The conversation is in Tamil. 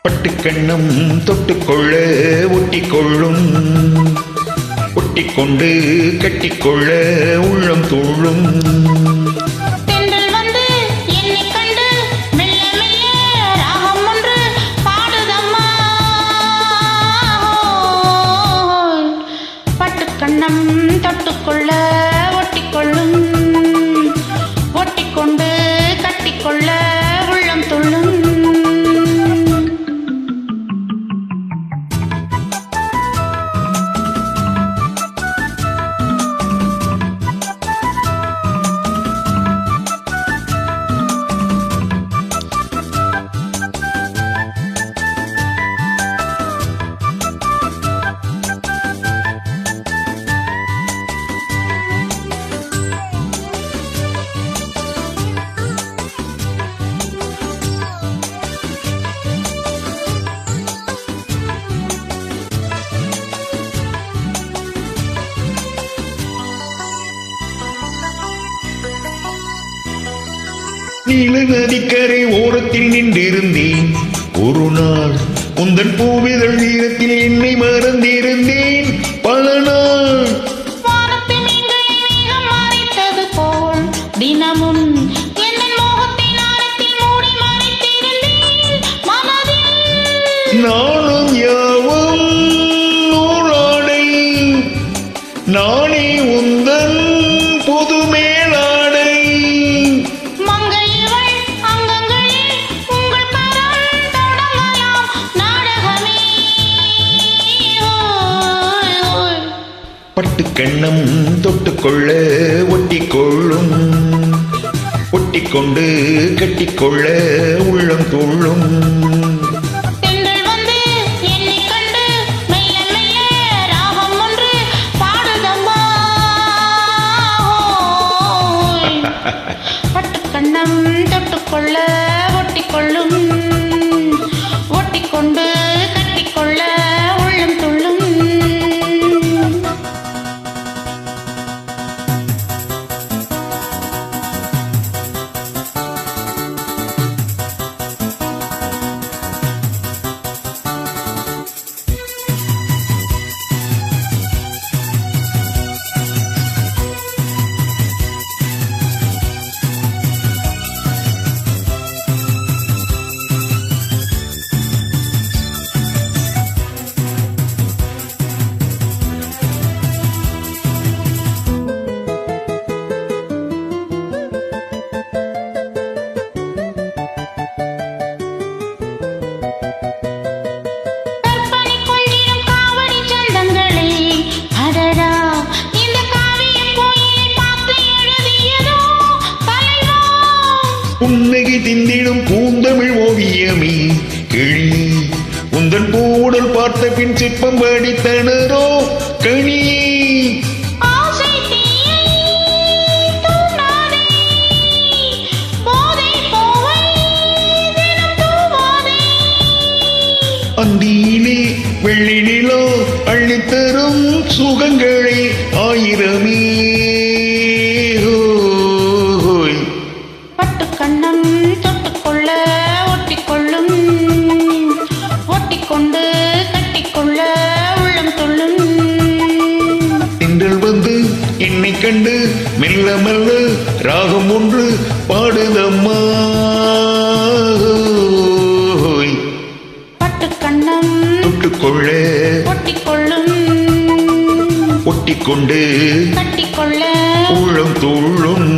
பட்டுக்கண்ணம் தொட்டுக்கொள்ள ஒட்டிக்கொள்ளும், ஒட்டிக்கொண்டு கட்டிக்கொள்ள உள்ளம் துள்ளும். பட்டுக்கண்ணம் தொட்டுக்கொள்ள ஒட்டிக்கொள்ளும், ஒட்டிக்கொண்டு கட்டிக்கொள்ள உள்ளம் துள்ளும். நீல நதிக்கரை ஓரத்தில் நின்றிருந்தேன் ஒரு நாள், உந்தன் பூவிதழ் நீரத்தில் என்னை மறந்திருந்தேன் பல நாள். தினமும் நானும் யாவும் நூலாடை, நானே உந்தன் புது மேலாடை. பட்டுக்கண்ணம் தொட்டுக்கொள்ள ஒட்டிக்கொள்ளும், ஒட்டிக்கொண்டு கட்டிக்கொள்ள உள்ளம் துள்ளும். பட்டுக்கண்ணம் தொட்டுக்கொள்ள ஒட்டிக்கொள்ளும், ஒட்டிக்கொண்டு கட்டிக்கொள்ள உள்ளம் துள்ளும். புன்னகை திந்திடும் பூந்தமிழ் ஓவியமே கிளி, உந்தன் பூடல் பார்த்த பின் சிற்பம் படித்தனரோ கனி. அந்தியிலே வெள்ளி நிலோ அள்ளித்தரும் சுகங்களை ஆயிரமே. பட்டுக்கண்ணம் தொட்டுக்கொள்ள ஒட்டிக்கொள்ளும், ஒட்டிக்கொண்டு கட்டிக்கொள்ள உள்ளம் துள்ளும். திங்கள் வந்து என்னை கண்டு மெல்ல மெல்ல ராகம் ஒன்று பாடுதம்மா. பட்டுக்கண்ணம் தொட்டுக்கொள்ள ஒட்டிக்கொள்ளும், ஒட்டிக்கொண்டு கட்டிக்கொள்ள உள்ளம் துள்ளும்.